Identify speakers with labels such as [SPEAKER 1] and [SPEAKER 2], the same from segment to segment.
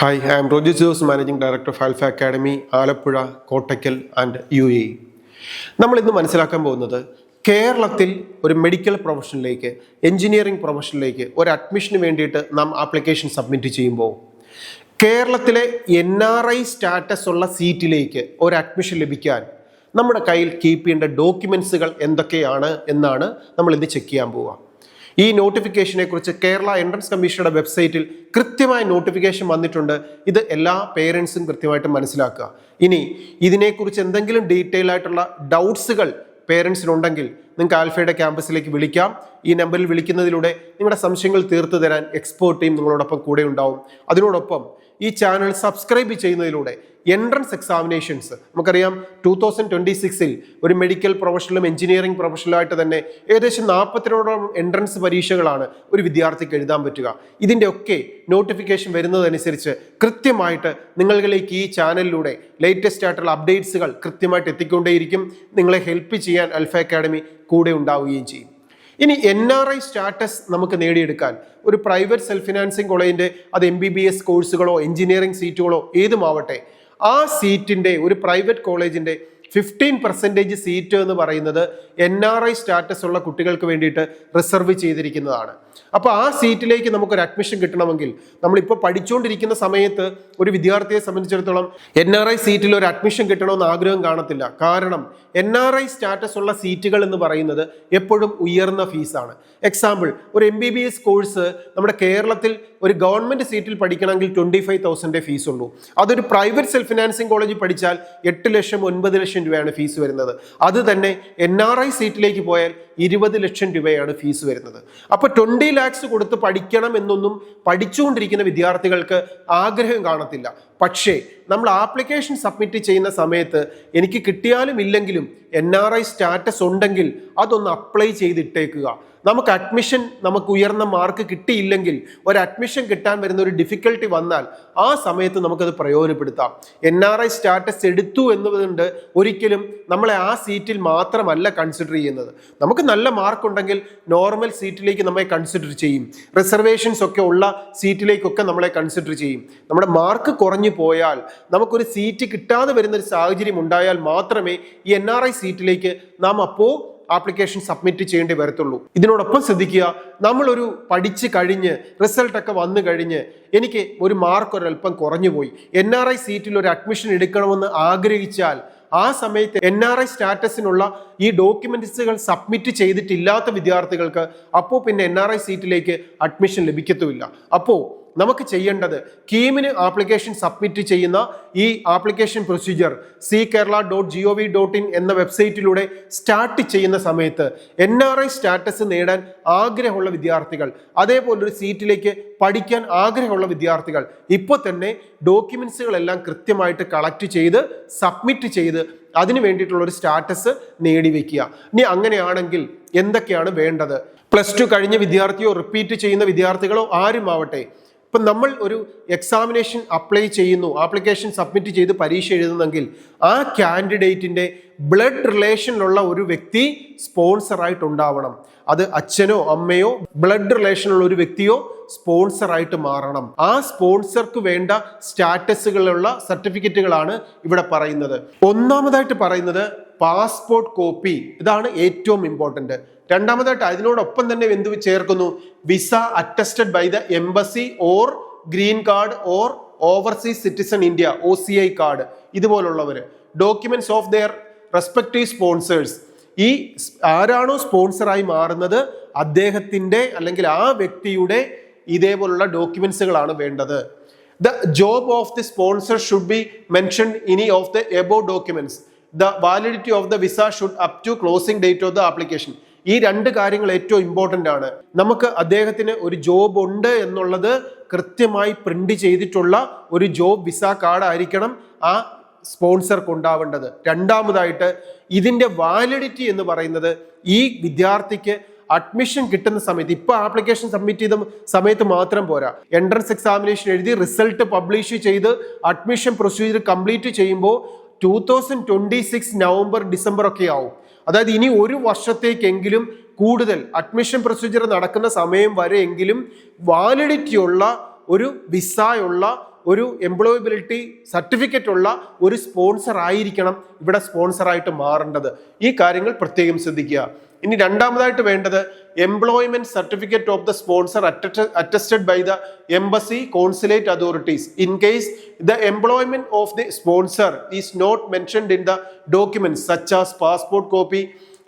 [SPEAKER 1] Hi, I am Roger Jose, Managing Director of Alpha Academy, Alappuzha, Kottakkal and UAE. നമ്മൾ ഇന്ന് മനസ്സിലാക്കാൻ പോകുന്നത് കേരളത്തിൽ ഒരു മെഡിക്കൽ പ്രൊഫഷനിലേക്ക്, എഞ്ചിനീയറിംഗ് പ്രൊഫഷനിലേക്ക് ഒരു അഡ്മിഷന് വേണ്ടിയിട്ട് നാം ആപ്ലിക്കേഷൻ സബ്മിറ്റ് ചെയ്യുമ്പോൾ കേരളത്തിലെ NRI സ്റ്റാറ്റസ് ഉള്ള സീറ്റിലേക്ക് ഒരു അഡ്മിഷൻ ലഭിക്കാൻ നമ്മുടെ കയ്യിൽ കീപ്പ് ചെയ്യേണ്ട ഡോക്യുമെൻസുകൾ എന്തൊക്കെയാണ് എന്നാണ് നമ്മൾ ഇന്ന് ചെക്ക് ചെയ്യാൻ പോവുക. ഈ നോട്ടിഫിക്കേഷനെ കുറിച്ച് കേരള എൻട്രൻസ് കമ്മീഷനുടെ വെബ്സൈറ്റിൽ കൃത്യമായ നോട്ടിഫിക്കേഷൻ വന്നിട്ടുണ്ട്. ഇത് എല്ലാ പേരൻസും കൃത്യമായിട്ട് മനസ്സിലാക്കുക. ഇനി ഇതിനെക്കുറിച്ച് എന്തെങ്കിലും ഡീറ്റെയിൽ ആയിട്ടുള്ള ഡൗട്ട്സുകൾ പേരൻസിനുണ്ടെങ്കിൽ നിങ്ങൾക്ക് ആൽഫയുടെ ക്യാമ്പസിലേക്ക് വിളിക്കാം. ഈ നമ്പറിൽ വിളിക്കുന്നതിലൂടെ നിങ്ങളുടെ സംശയങ്ങൾ തീർത്തു തരാൻ എക്സ്പേർട്ട് ടീം നിങ്ങളോടൊപ്പം കൂടെ ഉണ്ടാവും. അതിനോടൊപ്പം ഈ ചാനൽ സബ്സ്ക്രൈബ് ചെയ്യുന്നതിലൂടെ എൻട്രൻസ് എക്സാമിനേഷൻസ് നമുക്കറിയാം 2026 ഒരു മെഡിക്കൽ പ്രൊഫഷണലും എഞ്ചിനീയറിംഗ് പ്രൊഫഷണലായിട്ട് തന്നെ ഏകദേശം 40-ഓളം എൻട്രൻസ് പരീക്ഷകളാണ് ഒരു വിദ്യാർത്ഥിക്ക് എഴുതാൻ പറ്റുക. ഇതിൻ്റെ ഒക്കെ നോട്ടിഫിക്കേഷൻ വരുന്നതനുസരിച്ച് കൃത്യമായിട്ട് നിങ്ങളിലേക്ക് ഈ ചാനലിലൂടെ ലേറ്റസ്റ്റ് ആയിട്ടുള്ള അപ്ഡേറ്റ്സുകൾ കൃത്യമായിട്ട് എത്തിക്കൊണ്ടേയിരിക്കും. നിങ്ങളെ ഹെൽപ്പ് ചെയ്യാൻ ആൽഫ അക്കാഡമി കൂടെ ഉണ്ടാവുകയും ചെയ്യും. ഇനി NRI സ്റ്റാറ്റസ് നമുക്ക് നേടിയെടുക്കാൻ ഒരു പ്രൈവറ്റ് സെൽഫ് ഫിനാൻസിങ് കോളേജിൻ്റെ അത് MBBS കോഴ്സുകളോ എഞ്ചിനീയറിംഗ് സീറ്റുകളോ ഏതുമാവട്ടെ, ആ സീറ്റിൻ്റെ ഒരു പ്രൈവറ്റ് കോളേജിൻ്റെ 15% സീറ്റ് എന്ന് പറയുന്നത് NRI സ്റ്റാറ്റസ് ഉള്ള കുട്ടികൾക്ക് വേണ്ടിയിട്ട് റിസർവ് ചെയ്തിരിക്കുന്നതാണ്. അപ്പോൾ ആ സീറ്റിലേക്ക് നമുക്കൊരു അഡ്മിഷൻ കിട്ടണമെങ്കിൽ നമ്മളിപ്പോൾ പഠിച്ചുകൊണ്ടിരിക്കുന്ന സമയത്ത് ഒരു വിദ്യാർത്ഥിയെ സംബന്ധിച്ചിടത്തോളം NRI സീറ്റിൽ ഒരു അഡ്മിഷൻ കിട്ടണമെന്ന് ആഗ്രഹം കാണത്തില്ല. കാരണം NRI സ്റ്റാറ്റസ് ഉള്ള സീറ്റുകൾ എന്ന് പറയുന്നത് എപ്പോഴും ഉയർന്ന ഫീസാണ്. എക്സാമ്പിൾ, ഒരു MBBS കോഴ്സ് നമ്മുടെ കേരളത്തിൽ ഒരു ഗവൺമെൻറ് സീറ്റിൽ പഠിക്കണമെങ്കിൽ 25,000 ഫീസ് ഉള്ളൂ. അതൊരു പ്രൈവറ്റ് സെൽഫ് ഫിനാൻസിങ് കോളേജിൽ പഠിച്ചാൽ 8 ലക്ഷം 9 ലക്ഷം രൂപയാണ് ഫീസ് വരുന്നത്. അത് തന്നെ NRI സീറ്റിലേക്ക് പോയാൽ 20 ലക്ഷം രൂപയാണ് ഫീസ് വരുന്നത്. അപ്പോൾ 20 lakhs കൊടുത്ത് പഠിക്കണം എന്നൊന്നും പഠിച്ചുകൊണ്ടിരിക്കുന്ന വിദ്യാർത്ഥികൾക്ക് ആഗ്രഹം കാണത്തില്ല. പക്ഷേ നമ്മൾ ആപ്ലിക്കേഷൻ സബ്മിറ്റ് ചെയ്യുന്ന സമയത്ത് എനിക്ക് കിട്ടിയാലും ഇല്ലെങ്കിലും NRI സ്റ്റാറ്റസ് ഉണ്ടെങ്കിൽ അതൊന്ന് അപ്ലൈ ചെയ്തിട്ടേക്കുക. നമുക്ക് അഡ്മിഷൻ നമുക്ക് ഉയർന്ന മാർക്ക് കിട്ടിയില്ലെങ്കിൽ ഒരു അഡ്മിഷൻ കിട്ടാൻ വരുന്ന ഒരു ഡിഫിക്കൽട്ടി വന്നാൽ ആ സമയത്ത് നമുക്കത് പ്രയോജനപ്പെടുത്താം. NRI സ്റ്റാറ്റസ് എടുത്തു എന്നതുകൊണ്ട് ഒരിക്കലും നമ്മളെ ആ സീറ്റിൽ മാത്രമല്ല കൺസിഡർ ചെയ്യുന്നത്. നമുക്ക് നല്ല മാർക്ക് ഉണ്ടെങ്കിൽ നോർമൽ സീറ്റിലേക്ക് നമ്മളെ കൺസിഡർ ചെയ്യും. റിസർവേഷൻസ് ഒക്കെ ഉള്ള സീറ്റിലേക്കൊക്കെ നമ്മളെ കൺസിഡർ ചെയ്യും. നമ്മുടെ മാർക്ക് കുറഞ്ഞു പോയാൽ നമുക്കൊരു സീറ്റ് കിട്ടാതെ വരുന്ന ഒരു സാഹചര്യം ഉണ്ടായാൽ മാത്രമേ ഈ NRI സീറ്റിലേക്ക് നാം അപ്പോൾ ആപ്ലിക്കേഷൻ സബ്മിറ്റ് ചെയ്യേണ്ടി വരത്തുള്ളൂ. ഇതിനോടൊപ്പം ശ്രദ്ധിക്കുക, നമ്മളൊരു പഠിച്ച് കഴിഞ്ഞ് റിസൾട്ടൊക്കെ വന്നു കഴിഞ്ഞ് എനിക്ക് ഒരു മാർക്ക് ഒരല്പം കുറഞ്ഞു പോയി, NRI സീറ്റിൽ ഒരു അഡ്മിഷൻ എടുക്കണമെന്ന് ആഗ്രഹിച്ചാൽ ആ സമയത്ത് NRI സ്റ്റാറ്റസിനുള്ള ഈ ഡോക്യുമെന്റ്സുകൾ സബ്മിറ്റ് ചെയ്തിട്ടില്ലാത്ത വിദ്യാർത്ഥികൾക്ക് അപ്പോൾ പിന്നെ NRI സീറ്റിലേക്ക് അഡ്മിഷൻ ലഭിക്കത്തുമില്ല. അപ്പോൾ നമുക്ക് ചെയ്യേണ്ടത് കീമിന് ആപ്ലിക്കേഷൻ സബ്മിറ്റ് ചെയ്യുന്ന ഈ ആപ്ലിക്കേഷൻ പ്രൊസീജിയർ ckerala.gov.in എന്ന വെബ്സൈറ്റിലൂടെ സ്റ്റാർട്ട് ചെയ്യുന്ന സമയത്ത് NRI സ്റ്റാറ്റസ് നേടാൻ ആഗ്രഹമുള്ള വിദ്യാർത്ഥികൾ, അതേപോലൊരു സീറ്റിലേക്ക് പഠിക്കാൻ ആഗ്രഹമുള്ള വിദ്യാർത്ഥികൾ ഇപ്പോൾ തന്നെ ഡോക്യുമെന്റ്സുകളെല്ലാം കൃത്യമായിട്ട് കളക്ട് ചെയ്ത് സബ്മിറ്റ് ചെയ്ത് അതിന് വേണ്ടിയിട്ടുള്ള ഒരു സ്റ്റാറ്റസ് നേടിവെക്കുക. ഇനി അങ്ങനെയാണെങ്കിൽ എന്തൊക്കെയാണ് വേണ്ടത്? +2 കഴിഞ്ഞ വിദ്യാർത്ഥിയോ റിപ്പീറ്റ് ചെയ്യുന്ന വിദ്യാർത്ഥികളോ ആരുമാവട്ടെ, ഇപ്പം നമ്മൾ ഒരു എക്സാമിനേഷൻ അപ്ലൈ ചെയ്യുന്നു, ആപ്ലിക്കേഷൻ സബ്മിറ്റ് ചെയ്ത് പരീക്ഷ എഴുതുന്നെങ്കിൽ ആ കാൻഡിഡേറ്റിൻ്റെ ബ്ലഡ് റിലേഷനിലുള്ള ഒരു വ്യക്തി സ്പോൺസറായിട്ട് ഉണ്ടാവണം. അത് അച്ഛനോ അമ്മയോ ബ്ലഡ് റിലേഷനുള്ള ഒരു വ്യക്തിയോ സ്പോൺസറായിട്ട് മാറണം. ആ സ്പോൺസർക്ക് വേണ്ട സ്റ്റാറ്റസുകളുള്ള സർട്ടിഫിക്കറ്റുകളാണ് ഇവിടെ പറയുന്നത്. ഒന്നാമതായിട്ട് പറയുന്നത് പാസ്പോർട്ട് കോപ്പി, ഇതാണ് ഏറ്റവും ഇമ്പോർട്ടൻ്റ്. രണ്ടാമതായിട്ട് അതിനോടൊപ്പം തന്നെ എന്ത് ചേർക്കുന്നു? Visa attested by the embassy or green card or overseas citizen India OCI card, ഇതുപോലുള്ളവർ documents of their respective sponsors. ഈ ആരാണോ സ്പോൺസറായി മാറുന്നത് അദ്ദേഹത്തിൻ്റെ അല്ലെങ്കിൽ ആ വ്യക്തിയുടെ ഇതേപോലുള്ള ഡോക്യുമെന്റ്സുകളാണ് വേണ്ടത്. The job of the sponsor should be mentioned in any of the above documents. The validity of the visa should up to closing date of the application. ഈ 2 കാര്യങ്ങൾ ഏറ്റവും ഇമ്പോർട്ടൻ്റ് ആണ്. നമുക്ക് അദ്ദേഹത്തിന് ഒരു ജോബ് ഉണ്ട് എന്നുള്ളത് കൃത്യമായി പ്രിന്റ് ചെയ്തിട്ടുള്ള ഒരു ജോബ് വിസ കാർഡ് ആയിരിക്കണം ആ സ്പോൺസർക്ക് ഉണ്ടാവേണ്ടത്. രണ്ടാമതായിട്ട് ഇതിൻ്റെ വാലിഡിറ്റി എന്ന് പറയുന്നത് ഈ വിദ്യാർത്ഥിക്ക് അഡ്മിഷൻ കിട്ടുന്ന സമയത്ത്, ഇപ്പോൾ ആപ്ലിക്കേഷൻ സബ്മിറ്റ് ചെയ്ത സമയത്ത് മാത്രം പോരാ, എൻട്രൻസ് എക്സാമിനേഷൻ എഴുതി റിസൾട്ട് പബ്ലിഷ് ചെയ്ത് അഡ്മിഷൻ പ്രൊസീജിയർ കംപ്ലീറ്റ് ചെയ്യുമ്പോൾ 2026 നവംബർ ഡിസംബർ ഒക്കെ ആവും. അതായത് ഇനി ഒരു വർഷത്തേക്കെങ്കിലും കൂടുതൽ അഡ്മിഷൻ പ്രൊസീജിയർ നടക്കുന്ന സമയം വരെയെങ്കിലും വാലിഡിറ്റി ഉള്ള ഒരു വിസയുള്ള ഒരു എംപ്ലോയബിലിറ്റി സർട്ടിഫിക്കറ്റ് ഉള്ള ഒരു സ്പോൺസർ ആയിരിക്കണം ഇവിടെ സ്പോൺസറായിട്ട് മാറേണ്ടത്. ഈ കാര്യങ്ങൾ പ്രത്യേകം ശ്രദ്ധിക്കുക. ഇനി രണ്ടാമതായിട്ട് വേണ്ടത് employment certificate of the sponsor attested by the embassy consulate authorities in case the employment of the sponsor is not mentioned in the documents such as passport copy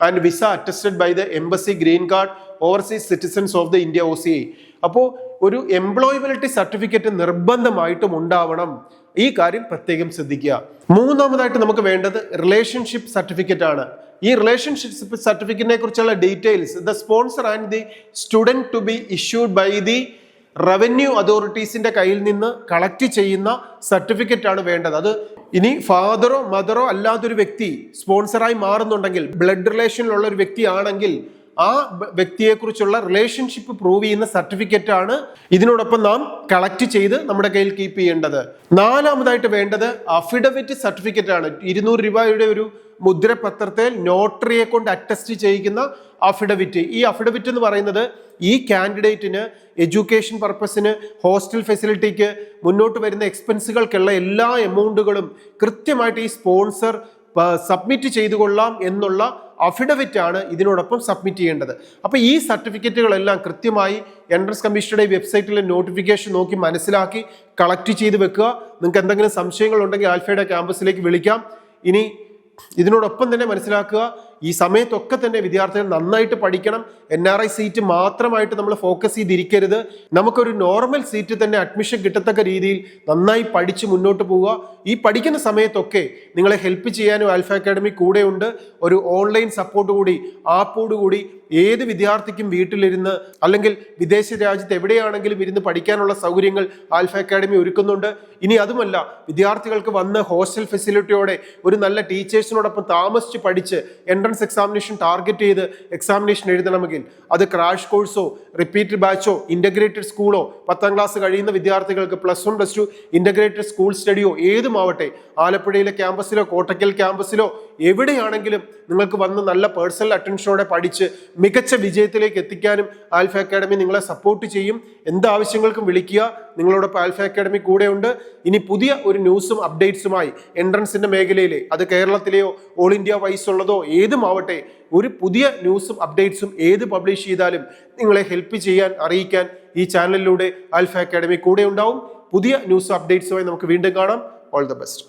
[SPEAKER 1] and visa attested by the embassy green card overseas citizens of the India OCI. അപ്പോൾ ഒരു employability certificate നിർബന്ധമായിട്ടും ഉണ്ടാവണം. ഈ കാര്യം പ്രത്യേകം ശ്രദ്ധിക്കുക. മൂന്നാമതായിട്ട് നമുക്ക് വേണ്ടത് റിലേഷൻഷിപ്പ് സർട്ടിഫിക്കറ്റ് ആണ്. ഈ റിലേഷൻഷിപ്പ് സർട്ടിഫിക്കറ്റിനെ കുറിച്ചുള്ള details the sponsor and the student to be issued by the revenue അതോറിറ്റീസിന്റെ കയ്യിൽ നിന്ന് കളക്ട് ചെയ്യുന്ന സർട്ടിഫിക്കറ്റ് ആണ് വേണ്ടത്. അത് ഇനി ഫാദറോ മദറോ അല്ലാത്തൊരു വ്യക്തി സ്പോൺസറായി മാറുന്നുണ്ടെങ്കിൽ, ബ്ലഡ് റിലേഷനിലുള്ള ഒരു വ്യക്തി ആണെങ്കിൽ ആ വ്യക്തിയെക്കുറിച്ചുള്ള റിലേഷൻഷിപ്പ് പ്രൂവ് ചെയ്യുന്ന സർട്ടിഫിക്കറ്റ് ആണ് ഇതിനോടൊപ്പം നാം കളക്ട് ചെയ്ത് നമ്മുടെ കയ്യിൽ കീപ്പ് ചെയ്യേണ്ടത്. നാലാമതായിട്ട് വേണ്ടത് അഫിഡവിറ്റ് സർട്ടിഫിക്കറ്റ് ആണ്. 200 രൂപയുടെ ഒരു മുദ്രപത്രത്തിൽ നോട്ടറിയെ കൊണ്ട് അറ്റസ്റ്റ് ചെയ്യിക്കുന്ന അഫിഡവിറ്റ്. ഈ അഫിഡവിറ്റ് എന്ന് പറയുന്നത് ഈ കാൻഡിഡേറ്റിന് എഡ്യൂക്കേഷൻ പർപ്പസിന്, ഹോസ്റ്റൽ ഫെസിലിറ്റിക്ക്, മുന്നോട്ട് വരുന്ന എക്സ്പെൻസുകൾക്കുള്ള എല്ലാ എമൗണ്ടുകളും കൃത്യമായിട്ട് ഈ സ്പോൺസർ സബ്മിറ്റ് ചെയ്തു കൊള്ളാം എന്നുള്ള അഫിഡവിറ്റ് ആണ് ഇതിനോടൊപ്പം സബ്മിറ്റ് ചെയ്യേണ്ടത്. അപ്പോൾ ഈ സർട്ടിഫിക്കറ്റുകളെല്ലാം കൃത്യമായി എൻട്രൻസ് കമ്മീഷനുടെ വെബ്സൈറ്റിലെ നോട്ടിഫിക്കേഷൻ നോക്കി മനസ്സിലാക്കി കളക്ട് ചെയ്ത് വെക്കുക. നിങ്ങൾക്ക് എന്തെങ്കിലും സംശയങ്ങൾ ഉണ്ടെങ്കിൽ ആൽഫയുടെ ക്യാമ്പസിലേക്ക് വിളിക്കാം. ഇനി ഇതിനോടൊപ്പം തന്നെ മനസ്സിലാക്കുക, ഈ സമയത്തൊക്കെ തന്നെ വിദ്യാർത്ഥികൾ നന്നായിട്ട് പഠിക്കണം. NRI സീറ്റ് മാത്രമായിട്ട് നമ്മൾ ഫോക്കസ് ചെയ്തിരിക്കരുത്. നമുക്കൊരു നോർമൽ സീറ്റ് തന്നെ അഡ്മിഷൻ കിട്ടത്തക്ക രീതിയിൽ നന്നായി പഠിച്ച് മുന്നോട്ട് പോവുക. ഈ പഠിക്കുന്ന സമയത്തൊക്കെ നിങ്ങളെ ഹെൽപ്പ് ചെയ്യാനും ആൽഫ അക്കാഡമി കൂടെയുണ്ട്. ഒരു ഓൺലൈൻ സപ്പോർട്ട് കൂടി, ആപ്പോട് കൂടി ഏത് വിദ്യാർത്ഥിക്കും വീട്ടിലിരുന്ന് അല്ലെങ്കിൽ വിദേശ രാജ്യത്ത് എവിടെയാണെങ്കിലും ഇരുന്ന് പഠിക്കാനുള്ള സൗകര്യങ്ങൾ ആൽഫ അക്കാഡമി ഒരുക്കുന്നുണ്ട്. ഇനി അതുമല്ല, വിദ്യാർത്ഥികൾക്ക് വന്ന് ഹോസ്റ്റൽ ഫെസിലിറ്റിയോടെ ഒരു നല്ല ടീച്ചേഴ്സിനോടൊപ്പം താമസിച്ച് പഠിച്ച് എൻട്രൻസ് എക്സാമിനേഷൻ ടാർഗറ്റ് ചെയ്ത് എക്സാമിനേഷൻ എഴുതണമെങ്കിൽ അത് ക്രാഷ് കോഴ്സോ, റിപ്പീറ്റഡ് ബാച്ചോ, ഇന്റഗ്രേറ്റഡ് സ്കൂളോ, 10ാം ക്ലാസ് കഴിയുന്ന വിദ്യാർത്ഥികൾക്ക് +1 +2 ഇന്റഗ്രേറ്റഡ് സ്കൂൾ സ്റ്റഡിയോ ഏതുമാവട്ടെ, ആലപ്പുഴയിലെ ക്യാമ്പസിലോ കോട്ടക്കൽ ക്യാമ്പസിലോ എവിടെയാണെങ്കിലും നിങ്ങൾക്ക് വന്ന് നല്ല പേഴ്സണൽ അറ്റൻഷനോടെ പഠിച്ച് മികച്ച വിജയത്തിലേക്ക് എത്തിക്കാനും ആൽഫ അക്കാഡമി നിങ്ങളെ സപ്പോർട്ട് ചെയ്യും. എന്താവശ്യങ്ങൾക്കും വിളിക്കുക. നിങ്ങളോടൊപ്പം ആൽഫ അക്കാഡമി കൂടെയുണ്ട്. ഇനി പുതിയ ഒരു ന്യൂസും അപ്ഡേറ്റ്സുമായി എൻട്രൻസിന്റെ മേഖലയിലെ, അത് കേരളത്തിലെയോ ഓൾ ഇന്ത്യ വൈസ് ഉള്ളതോ ഏതുമാവട്ടെ, ഒരു പുതിയ ന്യൂസും അപ്ഡേറ്റ്സും ഏത് പബ്ലിഷ് ചെയ്താലും നിങ്ങളെ ഹെൽപ്പ് ചെയ്യാൻ, അറിയിക്കാൻ ഈ ചാനലിലൂടെ ആൽഫ അക്കാഡമി കൂടെ ഉണ്ടാവും. പുതിയ ന്യൂസ് അപ്ഡേറ്റ്സുമായി നമുക്ക് വീണ്ടും കാണാം. All the best.